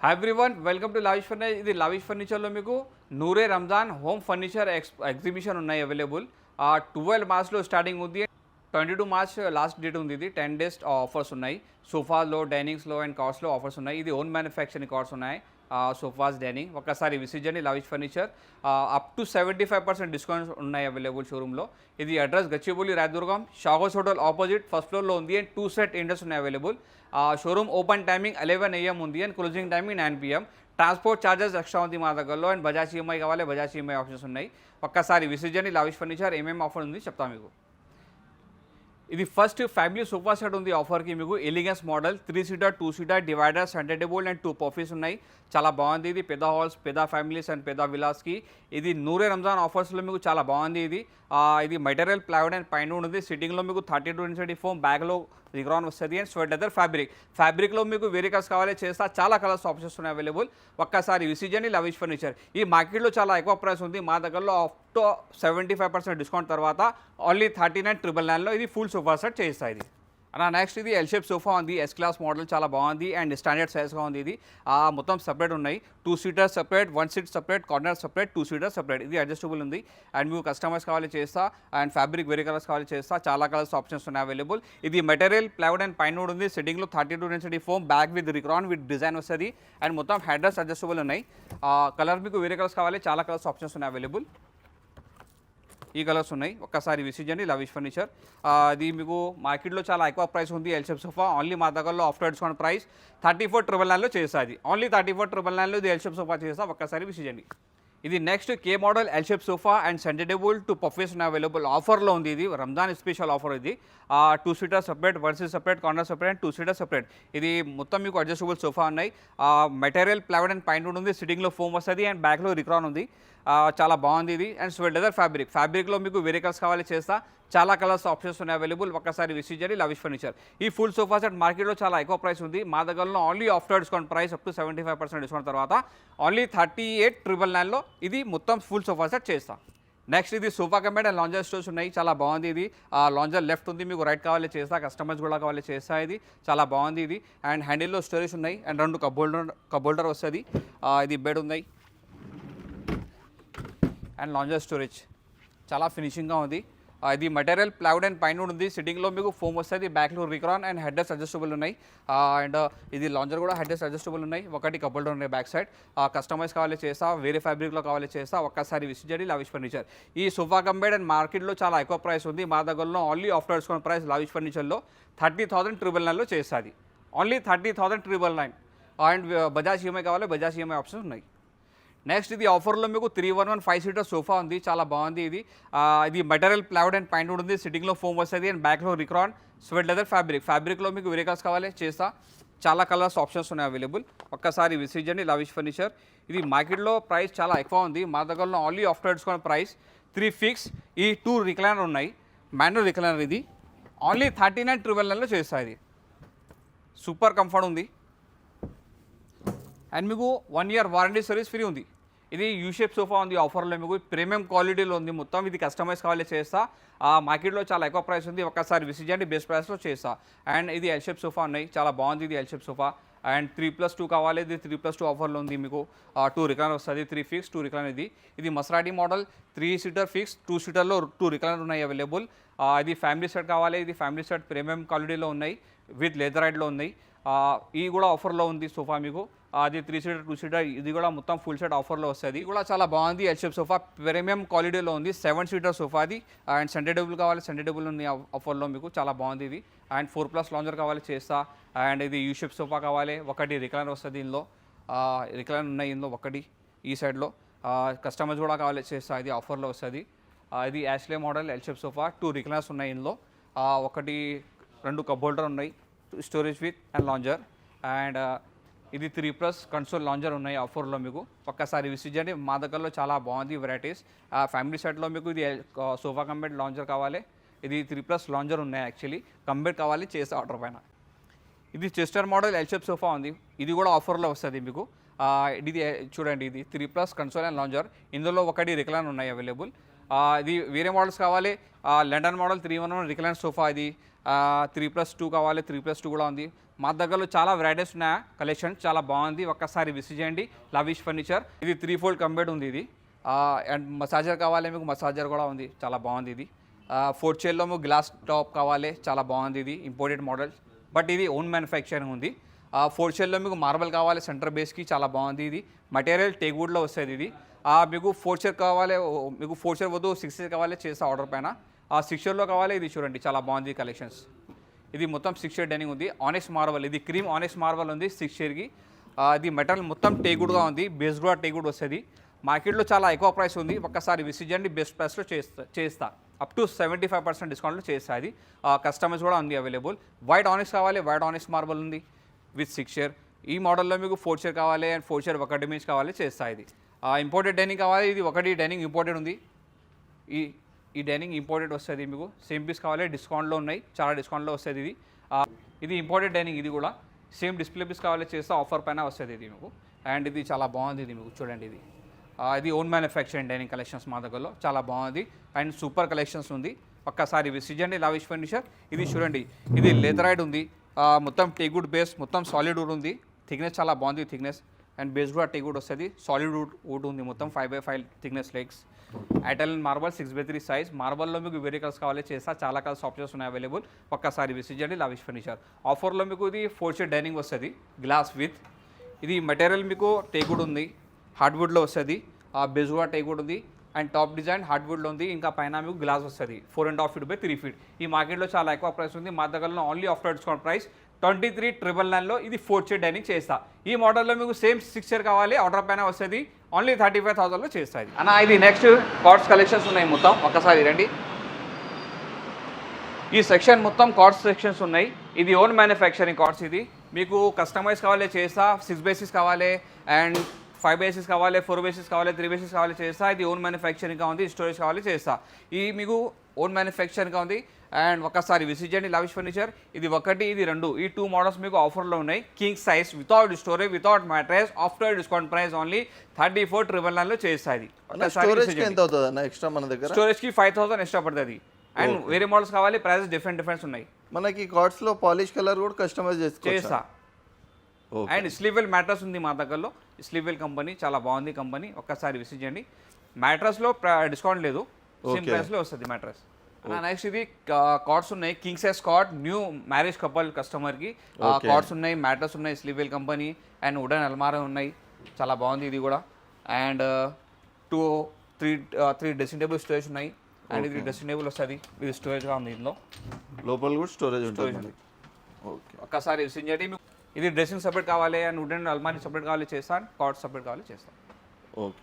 Hi everyone, welcome to lavish furniture. ఇది lavish ఫర్నిచర్లో మీకు నూరే Ramzan home furniture exhibition ఉన్నాయి available. 12 మార్చ్లో స్టార్టింగ్ ఉంది, 22 మార్చ్ లాస్ట్ డేట్ ఉంది. ఇది 10 days ఆఫర్స్ ఉన్నాయి. సోఫాలో, డైనింగ్స్లో అండ్ కార్స్లో ఆఫర్స్ ఉన్నాయి. ఇది ఓన్ మ్యానుఫ్యాక్చరింగ్ కార్స్ ఉన్నాయి. సోఫాస్, డైనింగ్ ఒక్కసారి విజిట్ చేయండి. Lavish furniture up to 75% discounts ఉన్నాయి అవైలబుల్ షోరూంలో. ఇది అడ్రస్ గచ్చిబౌలి, రాయదుర్గం, షాగోస్ హోటల్ ఆపోజిట్ ఫస్ట్ ఫ్లోర్లో ఉంది. అండ్ 2 set ఇండస్ ఉన్నాయి available. Showroom open timing 11 AM ఉంది and closing timing 9 PM. Transport charges extra ఉంది మా దగ్గరలో. అండ్ బజాజ్ ఈఎంఐ కావాలి, బజాజ్ ఈఎంఐ ఆప్షన్స్ ఉన్నాయి. ఒక్కసారి విజిట్ చేయండి. లావిష్ ఫర్నిచర్ ఏమేమి ఆఫర్ ఉంది చెప్తాను మీకు. ఇది ఫస్ట్ ఫ్యామిలీ సోఫా సెట్ ఉంది ఆఫర్కి మీకు. Elegance model 3 seater 2 seater divider, centre table and 2 puffies ఉన్నాయి. చాలా బాగుంది. ఇది పెద్ద హాల్స్, పెద్ద ఫ్యామిలీస్ అండ్ పెద్ద విలాస్కి. ఇది నూరే రంజాన్ ఆఫర్స్లో మీకు చాలా బాగుంది. ఇది మెటీరియల్ ప్లైవుడ్ అండ్ పైన ఉంది. సిట్టింగ్లో మీకు 32 ఫోమ్, బ్యాగ్లో రిగ్రాన్ వస్తుంది అండ్ స్వెట్ లెదర్ ఫ్యాబ్రిక్లో మీకు వేరే కలర్స్ కావాలి చేస్తా. చాలా కలర్స్ ఆప్షన్స్ ఉన్నాయి అవైలబుల్. ఒక్కసారి విజిట్ చేయండి. లావిష్ ఫర్నిచర్ ఈ మార్కెట్లో చాలా ఎక్కువ ప్రైస్ ఉంది. మా దగ్గరలో అప్ టు 75% డిస్కౌంట్ తర్వాత ఓన్లీ 39,999లో ఇది ఫుల్ సోఫా సెట్ చేస్తాయి. ఇది నెక్స్ట్ ఇది ఎల్ షేప్ సోఫా ఉంది. ఎస్ క్లాస్ మోడల్ చాలా బాగుంది అండ్ స్టాండర్డ్ సైజ్గా ఉంది. ఇది మొత్తం సపరేట్ ఉన్నాయి. 2 seater separate, 1 seat separate, corner separate, 2 seater separate. ఇది అడ్జస్టబుల్ ఉంది అండ్ మీకు కస్టమైజ్ కావాలి చేస్తా. అండ్ ఫ్యాబ్రిక్ వేరే కలర్స్ కావాలి చేస్తా. చాలా కలర్స్ ఆప్షన్స్ ఉన్నాయి అవైలబుల్. ఇది మెటీరియల్ ప్లైవుడ్ అండ్ పైన ఉంది. సిట్టింగ్లో 32 foam, bag with రిక్రాన్ with design వస్తుంది అండ్ మొత్తం హెడ్రస్ అడ్జస్టబుల్ ఉన్నాయి. కలర్ మీకు వేరే కలర్స్ కావాలి, చాలా కలర్స్ ఆప్షన్స్ ఉన్నాయి అవైలబుల్. ఈ కలర్స్ ఉన్నాయి. ఒక్కసారి విజిట్ చేయండి. లావిష్ ఫర్నిచర్ ఇది మీకు మార్కెట్లో చాలా ఎక్కువ ప్రైస్ ఉంది. ఎల్ షేప్ సోఫా ఓన్లీ మా దగ్గరలో ఆఫ్టర్ డిస్కౌంట్ ప్రైస్ 34,999లో చేస్తుంది. ఓన్లీ 34,999లో ఇది ఎల్ షేప్ సోఫా చేస్తా. ఒక్కసారి విజిట్ చేయండి. ఇది next K model L shape sofa and centre table 2 puffies ఉన్నాయి అవైలబుల్. ఆఫర్లో ఉంది. ఇది రంజాన్ స్పెషల్ ఆఫర్. ఇది 2 seater separate, 1 seat separate, corner separate and 2 seater separate. ఇది మొత్తం మీకు అడ్జస్టబుల్ సోఫా ఉన్నాయి. మెటీరియల్ ప్లైవుడ్ అండ్ పైన ఉంది. సిట్టింగ్లో ఫోమ్ వస్తుంది అండ్ బ్యాక్లో రిక్రాన్ ఉంది. చాలా బాగుంది ఇది. అండ్ స్వెట్ లెదర్ ఫ్యాబ్రిక్లో మీకు వేరే కలర్స్ కావాలి చేస్తా. చాలా కలర్స్ ఆప్షన్స్ ఉన్నాయి అవైలబుల్. ఒక్కసారి విజిట్ చేయండి. లావిష్ ఫర్నిచర్ ఈ ఫుల్ సోఫా సెట్ మార్కెట్లో చాలా ఎక్కువ ప్రైస్ ఉంది. మా దగ్గరలో only after discount price up to 75% discount తర్వాత ఓన్లీ 38,999లో ఇది మొత్తం ఫుల్ సోఫా సెట్ చేస్తా. నెక్స్ట్ ఇది సోఫా కమెడ్ అండ్ లాంజర్ స్టోర్స్ ఉన్నాయి. చాలా బాగుంది. ఇది లాంజర్ లెఫ్ట్ ఉంది, మీకు రైట్ కావాలి చేస్తా. కస్టమైజ్ కూడా కావాలి చేస్తా. ఇది చాలా బాగుంది. ఇది అండ్ హ్యాండిల్లో స్టోరేజ్ ఉన్నాయి అండ్ 2 కబోల్డర్ వస్తుంది. ఇది బెడ్ ఉన్నాయి అండ్ లాంజర్ స్టోరేజ్ చాలా ఫినిషింగ్గా ఉంది. ఇది మెటీరియల్ ప్లైవుడ్ అండ్ పైన ఉంది. సిట్టింగ్లో మీకు ఫోమ్ వస్తుంది, బ్యాక్లో రిక్రాన్ అండ్ హెడ్డర్స్ అడ్జస్టబుల్ ఉన్నాయి. అండ్ ఇది లాంజర్ కూడా హెడ్డర్స్ అడ్జస్టబుల్ ఉన్నాయి. ఒకటి కబోల్డర్ ఉన్నాయి బ్యాక్ సైడ్. కస్టమైజ్ కావాలి చేస్తా, వేరే ఫ్యాబ్రిక్లో కావాలి చేస్తా. ఒక్కసారి విజిట్ చేయండి. లావిష్ ఫర్నిచర్ ఈ సోఫా కంబెడ్ అండ్ మార్కెట్లో చాలా ఎక్కువ ప్రైస్ ఉంది. మా దగ్గరలో only after discount price lavish ఫర్నిచర్లో 30,999లో చేస్తుంది. ఓన్లీ 30,999 అండ్ బజాజ్ ఈఎంఐ కావాలి, బజాజ్ ఈఎంఐ ఆప్షన్స్ ఉన్నాయి. నెక్స్ట్ ఇది ఆఫర్లో మీకు 311 5 seater సోఫా ఉంది. చాలా బాగుంది. ఇది మెటీరియల్ ప్లైవుడ్ అండ్ పైన ఉంది. సిట్టింగ్లో ఫోమ్ వస్తుంది అండ్ బ్యాక్లో రిక్రాన్, స్వెట్ లెదర్ ఫ్యాబ్రిక్లో మీకు వేరే కలర్స్ కావాలి చేస్తా. చాలా కలర్స్ ఆప్షన్స్ ఉన్నాయి అవైలబుల్. ఒక్కసారి విజిట్ చేయండి. లావిష్ ఫర్నిచర్ ఇది మార్కెట్లో ప్రైస్ చాలా ఎక్కువ ఉంది. మా దగ్గరలో only after discount price 3 fix. ఈ 2 రిక్లైనర్ ఉన్నాయి. మాన్యువల్ రిక్లైనర్ ఇది ఓన్లీ 39,999లో చేస్తా. ఇది సూపర్ కంఫర్ట్ ఉంది అండ్ మీకు 1 year వారంటీ సర్వీస్ ఫ్రీ ఉంది. ఇది యూ షేప్ సోఫా ఉంది ఆఫర్లో మీకు. ప్రీమియం క్వాలిటీలో ఉంది మొత్తం. ఇది కస్టమైజ్ కావాలి చేస్తా. మార్కెట్లో చాలా ఎక్కువ ప్రైస్ ఉంది. ఒక్కసారి విజిట్ చేయండి. బెస్ట్ ప్రైస్లో చేస్తా. అండ్ ఇది ఎల్ షేప్ సోఫా ఉన్నాయి. చాలా బాగుంది. ఇది ఎల్ షేప్ సోఫా అండ్ 3+2 కావాలి. ఇది 3+2 ఆఫర్లో ఉంది మీకు. 2 రిక్లైనర్ వస్తుంది. 3 fix 2 రిక్లైనర్. ఇది మసరాటి మోడల్ 3 seater ఫిక్స్, 2 seaterలో 2 రిక్లైనర్ ఉన్నాయి అవైలబుల్. ఇది ఫ్యామిలీ సెట్ కావాలి. ఇది ఫ్యామిలీ సెట్ ప్రీమియం క్వాలిటీలో ఉన్నాయి విత్ లెదర్ రైడ్లో ఉన్నాయి. ఇది కూడా ఆఫర్లో ఉంది సోఫా మీకు. అది 3 seater 2 seater ఇది కూడా మొత్తం ఫుల్ సెట్ ఆఫర్లో వస్తుంది. ఇది కూడా చాలా బాగుంది. ఎల్ షేప్ సోఫా ప్రీమియం క్వాలిటీలో ఉంది. 7 seater సోఫా అది. అండ్ సెంటర్ టేబుల్ కావాలి, సెంటర్ టేబుల్ ఉంది ఆఫర్లో మీకు. చాలా బాగుంది ఇది. అండ్ 4+ లాంజర్ కావాలి చేస్తా. అండ్ ఇది యూ షేప్ సోఫా కావాలి. ఒకటి రిక్లైనర్ వస్తుంది. ఇందులో రిక్లైనర్ ఉన్నాయి. ఇందులో ఒకటి ఈ సైడ్లో కస్టమైజ్ కూడా కావాలి చేస్తా. ఇది ఆఫర్లో వస్తుంది. ఇది Ashley model L shape sofa 2 recliners ఉన్నాయి. ఇందులో ఒకటి 2 కబోల్డర్ ఉన్నాయి, storage with and lounger. And ఇది 3+ కన్సోల్ లాంజర్ ఉన్నాయి ఆఫర్లో మీకు. ఒక్కసారి విజిట్ చేయండి. మా దగ్గరలో చాలా బాగుంది వెరైటీస్. ఫ్యామిలీ సెట్లో మీకు ఇది సోఫా కంబెడ్ లాంజర్ కావాలి. ఇది 3+ లాంజర్ ఉన్నాయి. యాక్చువల్లీ కంబెడ్ కావాలి చేస్తే ఆర్డర్ పైన. ఇది Chester model L shape sofa ఉంది. ఇది కూడా ఆఫర్లో వస్తుంది మీకు. ఇది చూడండి. ఇది 3+ కన్సోల్ అండ్ లాంజర్. ఇందులో ఒకటి రిక్లైనర్ ఉన్నాయి అవైలబుల్. ఇది వేరే మోడల్స్ కావాలి. London model 311 recliner sofa. ఇది 3+2 కావాలి. 3+2 కూడా ఉంది. మా దగ్గరలో చాలా వెరైటీస్ ఉన్నాయి కలెక్షన్ చాలా బాగుంది ఒక్కసారి విజిట్ చేయండి లవిష్ ఫర్నిచర్ ఇది 3 fold కంబెడ్ ఉంది ఇది అండ్ మసాజర్ కావాలి మీకు మసాజర్ కూడా ఉంది చాలా బాగుంది ఇది 4th chairలో మీకు గ్లాస్ టాప్ కావాలి చాలా బాగుంది ఇది ఇంపోర్టెడ్ మోడల్ బట్ ఇది ఓన్ మ్యానుఫ్యాక్చరింగ్ ఉంది 4th chairలో మీకు మార్బల్ కావాలి సెంటర్ బేస్కి చాలా బాగుంది ఇది మటీరియల్ టేక్వుడ్లో వస్తుంది ఇది మీకు 4th chair కావాలి మీకు 4th chair వద్దు 6th chair కావాలి చేస్తా ఆర్డర్ పైన 6th chairలో కావాలి ఇది చూడండి చాలా బాగుంది కలెక్షన్స్ ఇది మొత్తం 6 chair డైనింగ్ ఉంది ఆనెక్స్ మార్బల్ ఇది క్రీమ్ ఆనెక్స్ మార్బల్ ఉంది 6 chairకి ఇది మెటల్ మొత్తం టేక్వుడ్గా ఉంది బేస్ కూడా టేక్వుడ్ వస్తుంది మార్కెట్లో చాలా ఎక్కువ ప్రైస్ ఉంది ఒక్కసారి విజిట్ చేయండి బెస్ట్ ప్రైస్లో చేస్తా అప్ టు 75% డిస్కౌంట్లో చేస్తా ఇది కస్టమైజ్ కూడా ఉంది అవైలబుల్ వైట్ ఆనెక్స్ కావాలి వైట్ ఆనెక్స్ మార్బల్ ఉంది విత్ 6 chair ఈ మోడల్లో మీకు 4th chair కావాలి అండ్ 4th chair ఒకటి ఇమేజ్ కావాలి చేస్తా ఇది ఇంపోర్టెడ్ డైనింగ్ కావాలి ఇది ఒకటి డైనింగ్ ఇంపోర్టెడ్ ఉంది ఈ డైనింగ్ ఇంపోర్టెడ్ వస్తుంది మీకు సేమ్ పీస్ కావాలి డిస్కౌంట్లో ఉన్నాయి చాలా డిస్కౌంట్లో వస్తుంది ఇది ఇది ఇంపోర్టెడ్ డైనింగ్ ఇది కూడా సేమ్ డిస్ప్లే పీస్ కావాలి చేస్తే ఆఫర్ పైన వస్తుంది ఇది మీకు అండ్ ఇది చాలా బాగుంది ఇది మీకు చూడండి ఇది ఓన్ మ్యానుఫ్యాక్చరింగ్ డైనింగ్ కలెక్షన్స్ మా దగ్గరలో చాలా బాగుంది అండ్ సూపర్ కలెక్షన్స్ ఉంది ఒక్కసారి విజిట్ చేయండి లవిష్ ఫర్నిచర్ ఇది చూడండి ఇది లెదరైడ్ ఉంది మొత్తం టేక్వుడ్ బేస్ మొత్తం సాలిడ్ వుడ్ ఉంది థిక్నెస్ చాలా బాగుంది థిక్నెస్ అండ్ బేస్ కూడా టేక్వుడ్ వస్తుంది సాలిడ్ వుడ్ ఉంది మొత్తం 5x5 thickness legs Italian marble 6x3 size మార్బల్లో మీకు వేరే కలర్స్ కావాలి చేస్తా చాలా కలర్స్ ఆప్షన్స్ ఉన్నాయి అవైలబుల్ ఒక్కసారి విజిట్ చేయండి లవిష్ ఫర్నిచర్ ఆఫర్లో మీకు ఇది 4th chair డైనింగ్ వస్తుంది గ్లాస్ విత్ ఇది మెటీరియల్ మీకు టేక్వుడ్ ఉంది హార్డ్వుడ్లో వస్తుంది బేస్ కూడా టేక్వుడ్ ఉంది అండ్ టాప్ డిజైన్ హార్డ్వుడ్లో ఉంది ఇంకా పైన మీకు గ్లాస్ వస్తుంది 4.5 feet by 3 feet ఈ మార్కెట్లో చాలా ఎక్కువ ప్రైస్ ఉంది మా దగ్గరలో ఓన్లీ ఆఫ్టర్ డిస్కౌంట్ ప్రైస్ 23,999లో ఇది 4th chair డైనింగ్ చేస్తా ఈ మోడల్లో మీకు సేమ్ 6 chair కావాలి ఆర్డర్ పైన వస్తుంది ఓన్లీ 35,000లో చేస్తా ఇది అన్న ఇది నెక్స్ట్ కార్డ్స్ కలెక్షన్స్ ఉన్నాయి మొత్తం ఒకసారి రండి ఈ సెక్షన్ మొత్తం కార్డ్స్ సెక్షన్స్ ఉన్నాయి ఇది ఓన్ మ్యానుఫ్యాక్చరింగ్ కార్డ్స్ ఇది మీకు కస్టమైజ్ కావాలి చేస్తా 6 కావాలి అండ్ 5 కావాలి 4 కావాలి 3 కావాలి చేస్తా ఇది ఓన్ మ్యానుఫ్యాక్చరింగ్గా ఉంది స్టోరేజ్ కావాలి చేస్తా ఈ మీకు ఓన్ మ్యానుఫ్యాక్చరింగ్గా ఉంది అండ్ ఒకసారి విజిట్ చేయండి లవిష్ ఫర్నిచర్ ఇది ఒకటి ఇది రెండు ఈ 2 మోడల్స్ మీకు ఆఫర్లో ఉన్నాయి king size without storage without mattress after discount price only 34,999లో చేస్తాయి స్టోరేజ్కి 5,000 ఎక్స్ట్రా పడుతుంది అండ్ వేరే మోడల్స్ కావాలి ప్రైసెస్ డిఫరెంట్ ఉన్నాయి మనకి కార్డ్స్లో పాలిష్ కలర్ కూడా కస్టమైజ్ చేస్తా అండ్ స్లీవెల్ మ్యాట్రస్ ఉంది మా దగ్గరలో స్లీవెల్ కంపెనీ చాలా బాగుంది కంపెనీ ఒక్కసారి విజిట్ చేయండి మ్యాట్రస్లో డిస్కౌంట్ లేదు సేమ్ ప్రైస్లో వస్తుంది మ్యాట్రస్ నెక్స్ట్ ఇది కార్డ్స్ ఉన్నాయి king size card new marriage couple కస్టమర్కి కార్డ్స్ ఉన్నాయి మ్యాట్రస్ ఉన్నాయి స్లీవెల్ కంపెనీ అండ్ వుడెన్ అల్మారా ఉన్నాయి చాలా బాగుంది ఇది కూడా అండ్ 3 డ్రెస్సింగ్ టేబుల్ స్టోరేజ్ ఉన్నాయి అండ్ ఇది డ్రెస్సింగ్ టేబుల్ వస్తుంది ఇది స్టోరేజ్గా ఉంది ఇందులో లోపల కూడా స్టోరేజ్ ఉంటుంది ఒక్కసారి విజిట్ చేయండి ఇది డ్రెస్సింగ్ సపరేట్ కావాలి అండ్ వుడెన్ అల్మారీ సపరేట్ కావాలి చేస్తాను కార్డ్ సపరేట్ కావాలి చేస్తాను ఓకే